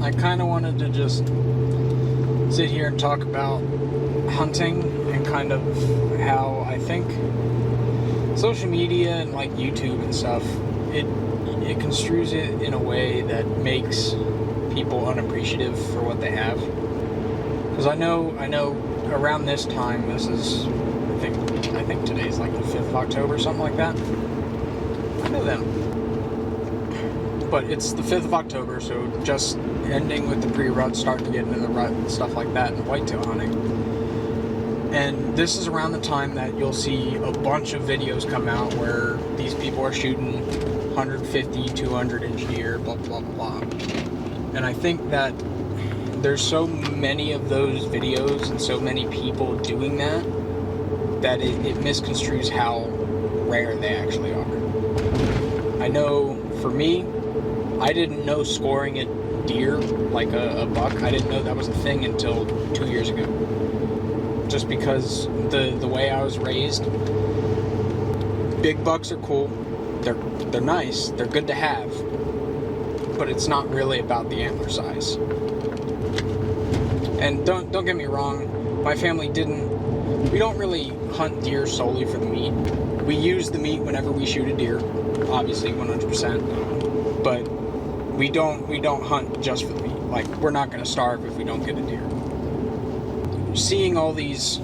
I kind of wanted to just sit here and talk about hunting and kind of how I think social media and like YouTube and stuff, it construes it in a way that makes people unappreciative for what they have. Because I know around this time, this is I think today's like the 5th of October, something like that. I know them. But it's the 5th of October, so just ending with the pre-rut, starting to get into the rut and stuff like that, and whitetail hunting. And this is around the time that you'll see a bunch of videos come out where these people are shooting 150, 200 inch deer, blah, blah, blah, blah. And I think that there's so many of those videos and so many people doing that it misconstrues how rare they actually are. I know for me, I didn't know scoring a deer like a buck. I didn't know that was a thing until 2 years ago. Just because the way I was raised, big bucks are cool. They're nice. They're good to have. But it's not really about the antler size. And don't get me wrong, my family we don't really hunt deer solely for the meat. We use the meat whenever we shoot a deer, obviously 100%. But we don't hunt just for the meat. Like, we're not going to starve if we don't get a deer. Seeing all these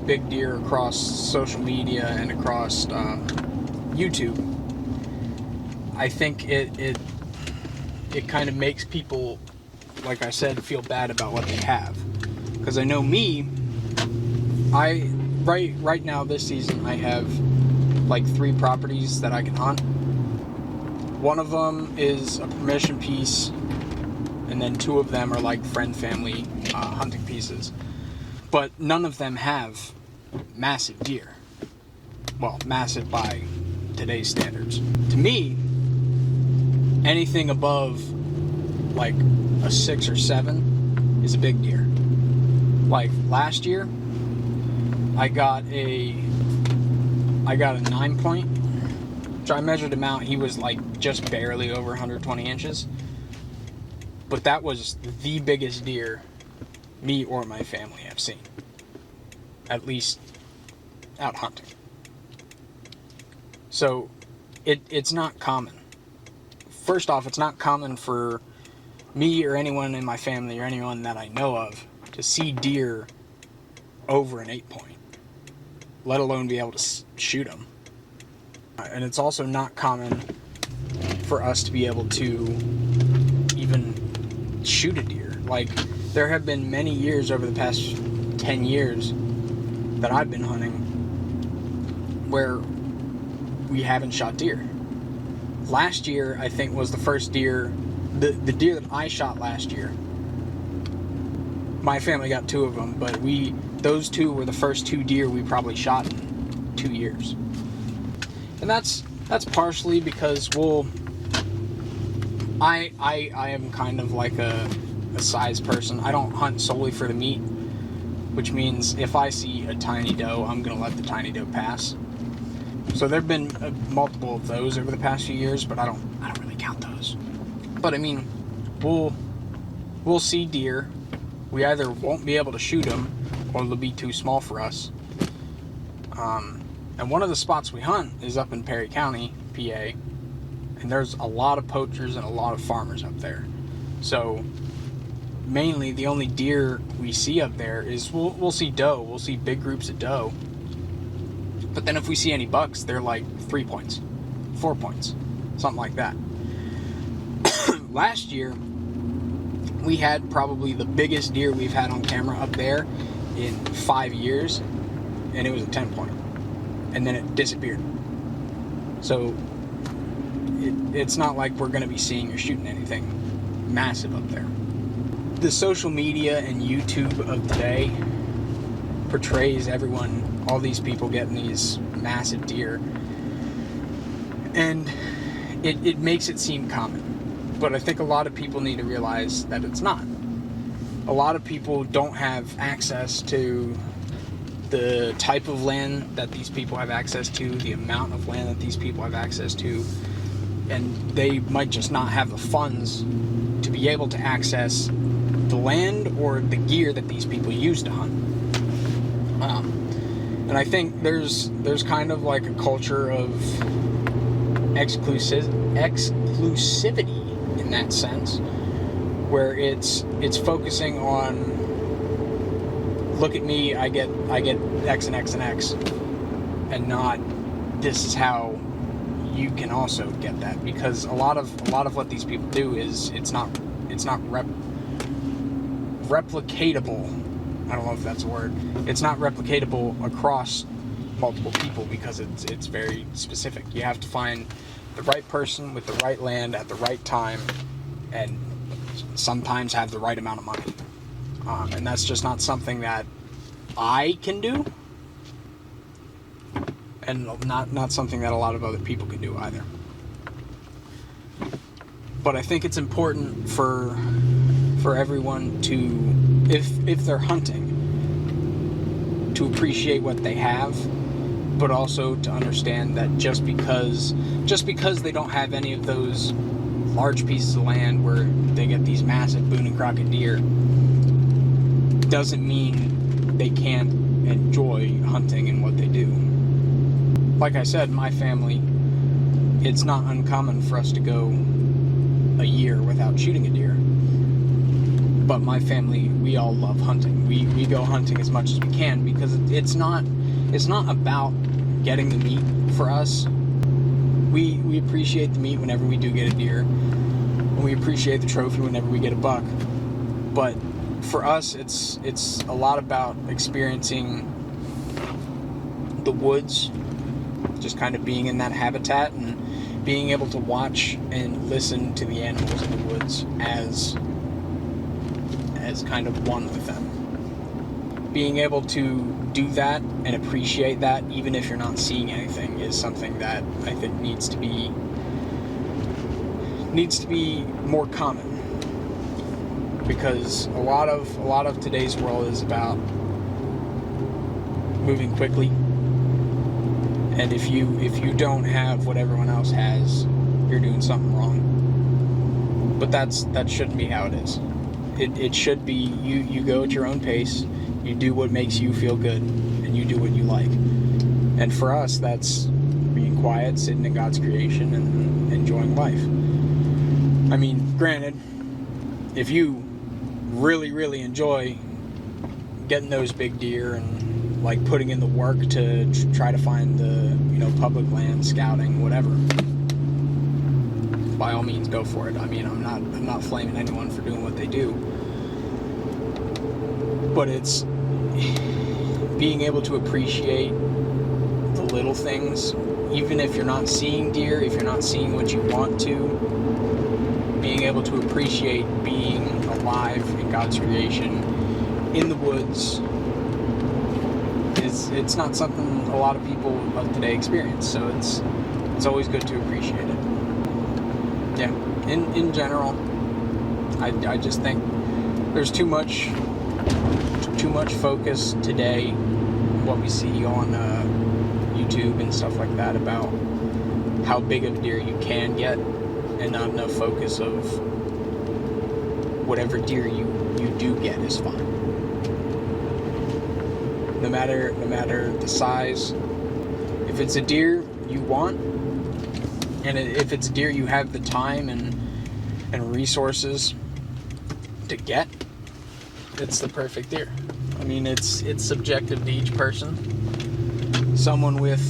big deer across social media and across YouTube, I think it kind of makes people, like I said, feel bad about what they have. Because I know me, right now this season I have like 3 properties that I can hunt. One of them is a permission piece, and then 2 of them are like friend family hunting pieces. But none of them have massive deer. Well, massive by today's standards. To me, anything above like a 6 or 7 is a big deer. Like last year, I got a 9 point, which I measured him out. He was like just barely over 120 inches. But that was the biggest deer me or my family have seen. At least out hunting. So it's not common. First off, it's not common for me or anyone in my family or anyone that I know of to see deer over an 8 point, let alone be able to shoot them. And it's also not common for us to be able to even shoot a deer. Like, there have been many years over the past 10 years that I've been hunting where we haven't shot deer. Last year, I think, was the first deer, the deer that I shot last year. My family got 2 of them, but those 2 were the first 2 deer we probably shot in 2 years. And that's partially because, well, I am kind of like a size person. I don't hunt solely for the meat, which means if I see a tiny doe, I'm going to let the tiny doe pass. So there have been multiple of those over the past few years, but I don't really count those. But I mean, we'll see deer. We either won't be able to shoot them, or they'll be too small for us. And one of the spots we hunt is up in Perry County, PA, and there's a lot of poachers and a lot of farmers up there. So mainly the only deer we see up there is we'll see doe. We'll see big groups of doe. But then if we see any bucks, they're like 3 points, 4 points, something like that. Last year, we had probably the biggest deer we've had on camera up there in 5 years, and it was a 10 point. And then it disappeared. So it's not like we're going to be seeing or shooting anything massive up there. The social media and YouTube of today portrays everyone, all these people getting these massive deer, and it makes it seem common. But I think a lot of people need to realize that it's not. A lot of people don't have access to the type of land that these people have access to, the amount of land that these people have access to, and they might just not have the funds to be able to access the land or the gear that these people use to hunt. And I think there's kind of like a culture of exclusivity in that sense, where it's focusing on, look at me, I get X and X and X, and not, this is how you can also get that. Because a lot of what these people do is it's not replicatable. I don't know if that's a word. It's not replicatable across multiple people because it's very specific. You have to find the right person with the right land at the right time, and sometimes have the right amount of money. And that's just not something that I can do, and not something that a lot of other people can do either. But I think it's important for everyone to, if they're hunting, to appreciate what they have, but also to understand that just because they don't have any of those large pieces of land where they get these massive Boone and Crockett deer, doesn't mean they can't enjoy hunting and what they do. Like I said, my family, it's not uncommon for us to go a year without shooting a deer. But my family, we all love hunting. We go hunting as much as we can because it's not about getting the meat for us. We appreciate the meat whenever we do get a deer, and we appreciate the trophy whenever we get a buck. But for us, it's a lot about experiencing the woods, just kind of being in that habitat and being able to watch and listen to the animals in the woods as kind of one with them. Being able to do that and appreciate that, even if you're not seeing anything, is something that I think needs to be more common. Because a lot of today's world is about moving quickly, and if you don't have what everyone else has, you're doing something wrong. But that shouldn't be how it is. It should be you go at your own pace, you do what makes you feel good, and you do what you like. And for us, that's being quiet, sitting in God's creation, and enjoying life. I mean, granted, if you really, really enjoy getting those big deer and like putting in the work to try to find the public land, scouting, whatever, by all means go for it. I mean, I'm not flaming anyone for doing what they do, but it's being able to appreciate the little things, even if you're not seeing deer, if you're not seeing what you want to, being able to appreciate being alive in God's creation in the woods it's not something a lot of people of today experience, so it's always good to appreciate it. Yeah, in general, I just think there's too much focus today, what we see on YouTube and stuff like that, about how big of a deer you can get, and not enough focus of whatever deer you do get is fine. No matter the size, if it's a deer you want, and if it's a deer you have the time and resources to get, it's the perfect deer. I mean, it's subjective to each person. Someone with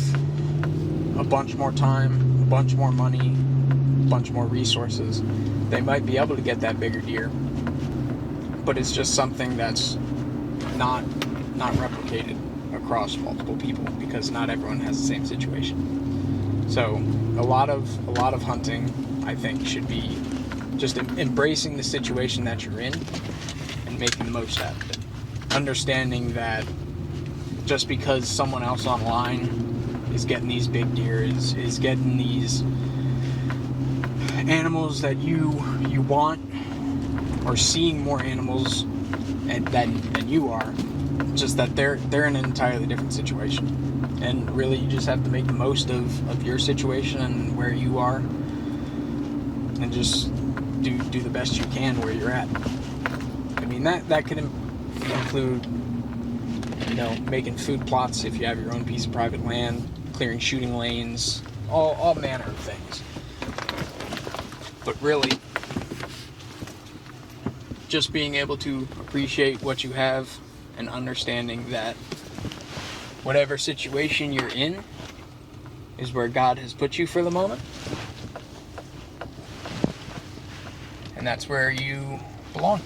a bunch more time, a bunch more money, a bunch more resources, they might be able to get that bigger deer, but it's just something that's not replicated across multiple people, because not everyone has the same situation. So a lot of hunting, I think, should be just embracing the situation that you're in and making the most out of it. Understanding that just because someone else online is getting these big deer, is getting these animals that you want, or seeing more animals than you are, just that they're in an entirely different situation. And really, you just have to make the most of your situation and where you are, and just do the best you can where you're at. I mean, that could include, making food plots if you have your own piece of private land, clearing shooting lanes, all manner of things. But really, just being able to appreciate what you have and understanding that whatever situation you're in is where God has put you for the moment. And that's where you belong.